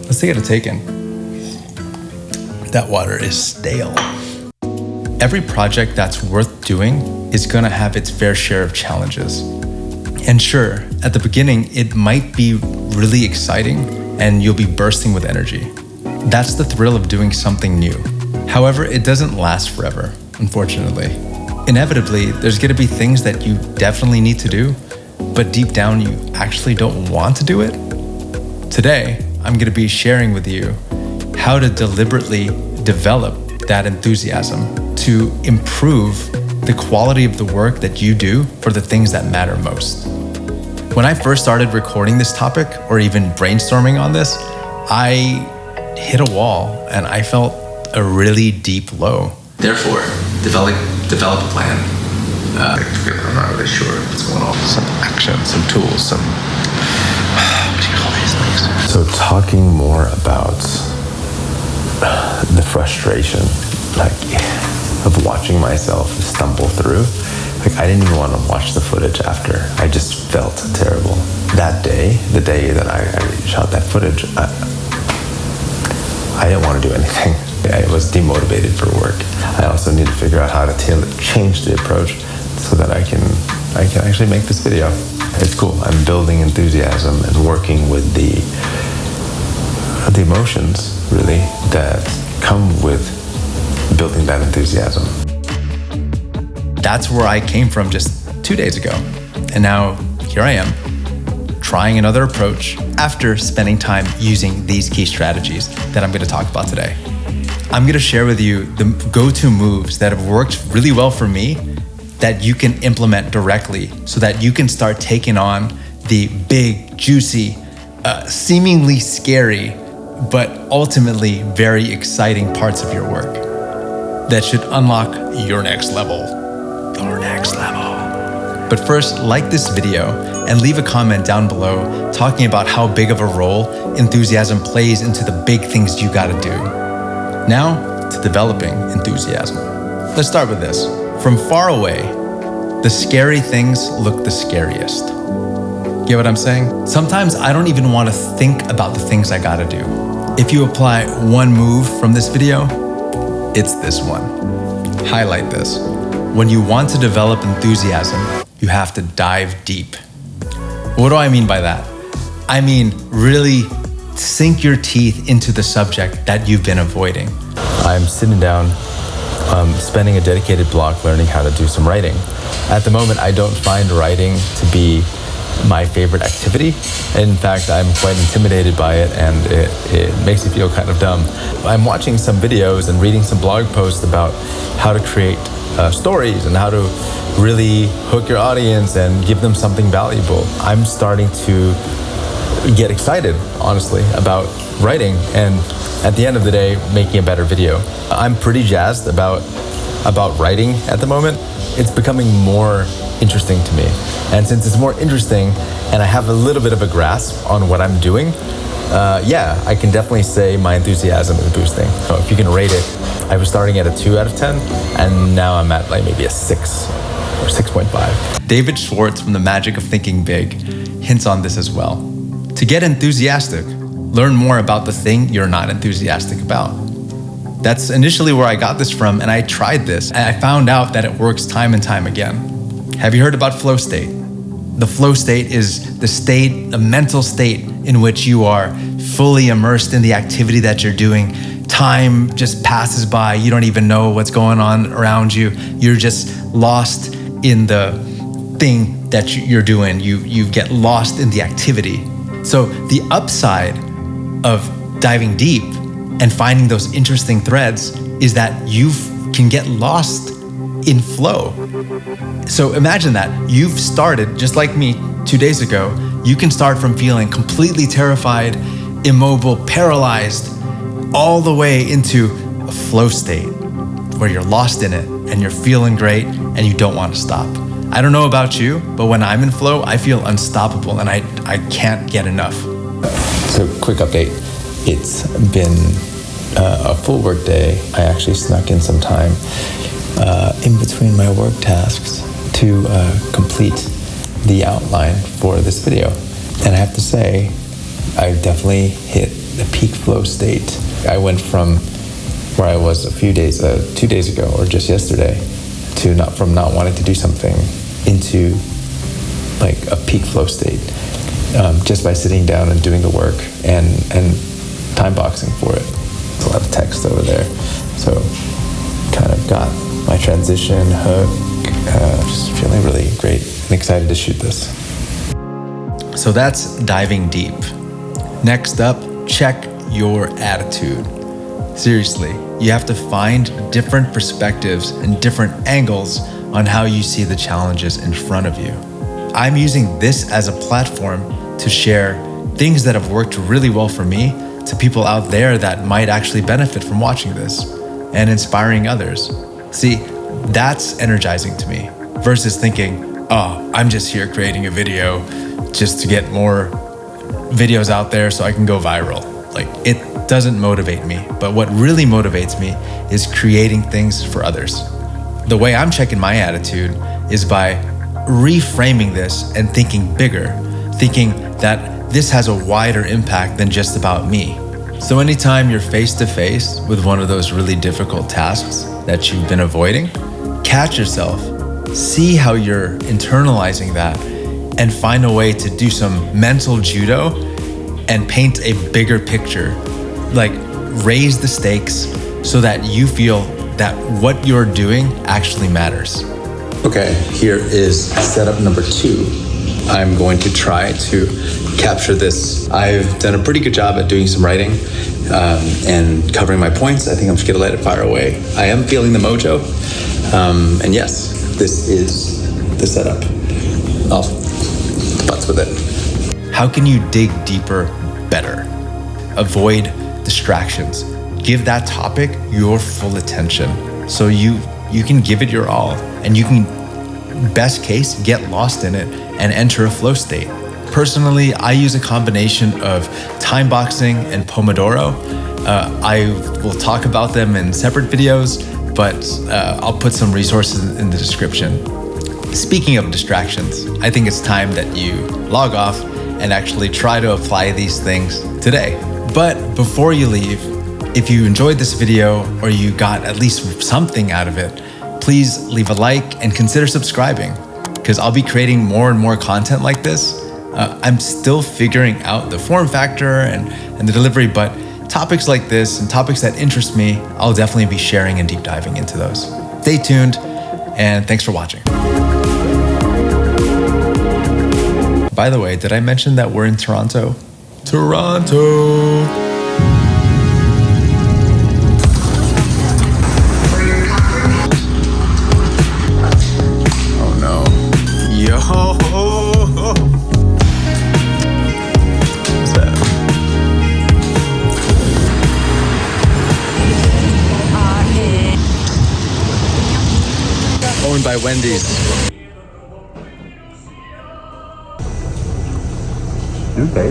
Let's take a take in. That water is stale. Every project that's worth doing is gonna have its fair share of challenges. And sure, at the beginning, it might be really exciting and you'll be bursting with energy. That's the thrill of doing something new. However, it doesn't last forever, unfortunately. Inevitably, there's gonna be things that you definitely need to do, but deep down you actually don't want to do it. Today, I'm gonna be sharing with you how to deliberately develop that enthusiasm to improve the quality of the work that you do for the things that matter most. When I first started recording this topic or even brainstorming on this, I hit a wall and I felt a really deep low. Therefore, develop a plan. I'm not really sure what's going on. Some action, some tools, some, what do you call these things? So talking more about the frustration, of watching myself stumble through. I didn't even want to watch the footage after. I just felt terrible. That day, the day that I shot that footage, I didn't want to do anything. I was demotivated for work. I also need to figure out how to change the approach so that I can actually make this video. It's cool. I'm building enthusiasm and working with the emotions, really, that come with building that enthusiasm. That's where I came from just 2 days ago. And now here I am, trying another approach after spending time using these key strategies that I'm going to talk about today. I'm going to share with you the go-to moves that have worked really well for me that you can implement directly so that you can start taking on the big, juicy, seemingly scary, but ultimately very exciting parts of your work that should unlock your next level. Your next level. But first, like this video and leave a comment down below talking about how big of a role enthusiasm plays into the big things you gotta do. Now, to developing enthusiasm. Let's start with this. From far away, the scary things look the scariest. Get what I'm saying? Sometimes I don't even want to think about the things I gotta do. If you apply one move from this video, it's this one. Highlight this. When you want to develop enthusiasm, you have to dive deep. What do I mean by that? I mean, really sink your teeth into the subject that you've been avoiding. I'm sitting down, spending a dedicated block learning how to do some writing. At the moment, I don't find writing to be my favorite activity. In fact, I'm quite intimidated by it and it makes me feel kind of dumb. I'm watching some videos and reading some blog posts about how to create stories and how to really hook your audience and give them something valuable. I'm starting to get excited, honestly, about writing and at the end of the day, making a better video. I'm pretty jazzed about writing at the moment. It's becoming more interesting to me. And since it's more interesting and I have a little bit of a grasp on what I'm doing, I can definitely say my enthusiasm is boosting. So if you can rate it, I was starting at a 2 out of 10 and now I'm at maybe a 6 or 6.5. David Schwartz from The Magic of Thinking Big hints on this as well. To get enthusiastic, learn more about the thing you're not enthusiastic about. That's initially where I got this from, and I tried this, and I found out that it works time and time again. Have you heard about flow state? The flow state is the mental state in which you are fully immersed in the activity that you're doing. Time just passes by. You don't even know what's going on around you. You're just lost in the thing that you're doing. You get lost in the activity. So the upside of diving deep and finding those interesting threads is that you can get lost in flow. So imagine that you've started, just like me 2 days ago, you can start from feeling completely terrified, immobile, paralyzed, all the way into a flow state where you're lost in it and you're feeling great and you don't want to stop. I don't know about you, but when I'm in flow, I feel unstoppable and I can't get enough. So quick update. It's been a full work day. I actually snuck in some time in between my work tasks to complete the outline for this video. And I have to say, I definitely hit the peak flow state. I went from where I was 2 days ago, or just yesterday, to not wanting to do something into like a peak flow state, just by sitting down and doing the work and time boxing for it. There's a lot of text over there, so kind of got my transition hook. Just feeling really great and excited to shoot this. So that's diving deep. Next up, check your attitude. Seriously, you have to find different perspectives and different angles on how you see the challenges in front of you. I'm using this as a platform to share things that have worked really well for me to people out there that might actually benefit from watching this and inspiring others. See, that's energizing to me versus thinking, oh, I'm just here creating a video just to get more videos out there so I can go viral. Like, it doesn't motivate me, but what really motivates me is creating things for others. The way I'm checking my attitude is by reframing this and thinking bigger, thinking that this has a wider impact than just about me. So anytime you're face to face with one of those really difficult tasks that you've been avoiding, catch yourself, see how you're internalizing that, and find a way to do some mental judo and paint a bigger picture. Like, raise the stakes so that you feel that what you're doing actually matters. Okay, here is setup number 2. I'm going to try to capture this. I've done a pretty good job at doing some writing and covering my points. I think I'm just gonna let it fire away. I am feeling the mojo. And yes, this is the setup. I'll butts with it. How can you dig deeper better? Avoid distractions. Give that topic your full attention so you can give it your all, and you can, best case, get lost in it and enter a flow state. Personally, I use a combination of time boxing and Pomodoro. I will talk about them in separate videos, but I'll put some resources in the description. Speaking of distractions, I think it's time that you log off and actually try to apply these things today. But before you leave, if you enjoyed this video or you got at least something out of it, please leave a like and consider subscribing, because I'll be creating more and more content like this. I'm still figuring out the form factor and the delivery, but topics like this and topics that interest me, I'll definitely be sharing and deep diving into those. Stay tuned, and thanks for watching. By the way, did I mention that we're in Toronto? Toronto! Owned by Wendy's. Okay.